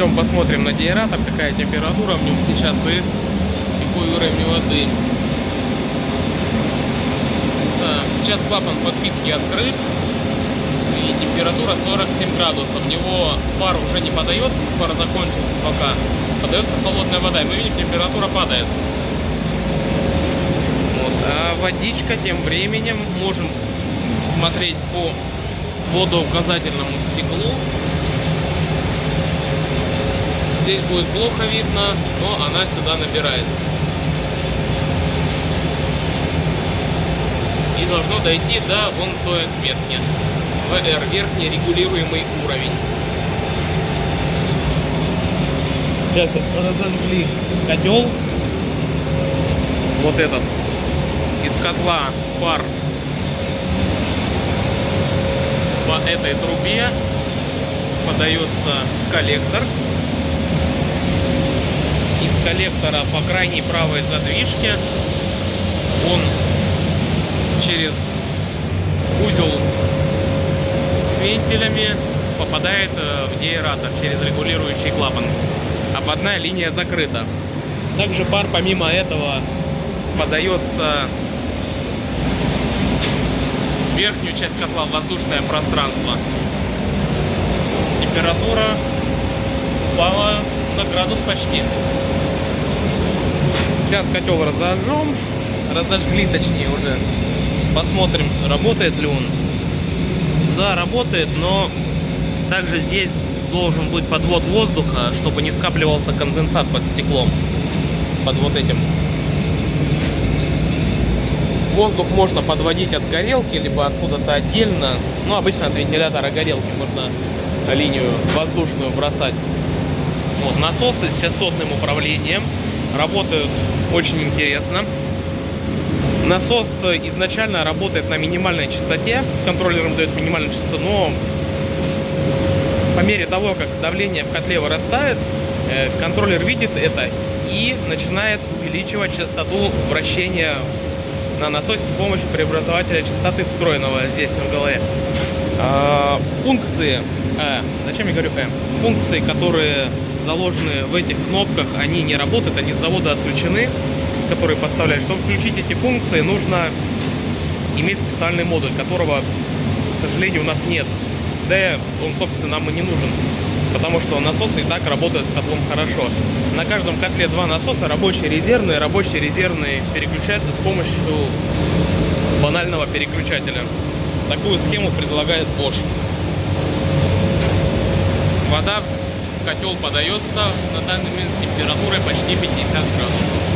Пойдем посмотрим на генератор, какая температура в нем сейчас и какой уровень воды. Так, сейчас клапан подпитки открыт. И температура 47 градусов. В него пар уже не подается, пар закончился пока. Подается холодная вода. И мы видим, температура падает. Вот. А водичка тем временем, можем смотреть по водоуказательному стеклу. Здесь будет плохо видно, но она сюда набирается. И должно дойти до вон той отметки. ВР, верхний регулируемый уровень. Сейчас разожгли котел. Вот этот. Из котла пар по этой трубе подается в коллектор. Из коллектора по крайней правой задвижке он через узел с вентилями попадает в генератор через регулирующий клапан. Обводная линия закрыта. Также пар помимо этого подается в верхнюю часть котла, в воздушное пространство. Температура упала на градус почти. Сейчас котел разожжем. Разожгли, точнее, уже. Посмотрим, работает ли он. Да, работает, но также здесь должен быть подвод воздуха, чтобы не скапливался конденсат под стеклом. Под вот этим. Воздух можно подводить от горелки, либо откуда-то отдельно. Ну, обычно от вентилятора горелки можно линию воздушную бросать. Вот, насосы с частотным управлением работают очень интересно. Насос изначально работает на минимальной частоте, контроллер им дает минимальную частоту, но по мере того, как давление в котле вырастает, контроллер видит это и начинает увеличивать частоту вращения на насосе с помощью преобразователя частоты, встроенного здесь в голове. Функции, зачем я говорю функции, которые заложены в этих кнопках, они не работают, они с завода отключены, которые поставляют. Чтобы включить эти функции, нужно иметь специальный модуль, которого, к сожалению, у нас нет. Да он, собственно, нам и не нужен, потому что насосы и так работают с котлом хорошо. На каждом котле два насоса, рабочий резервный. Рабочий резервный переключается с помощью банального переключателя. Такую схему предлагает Bosch. Вода в котел подается на данный момент с температурой почти 50 градусов.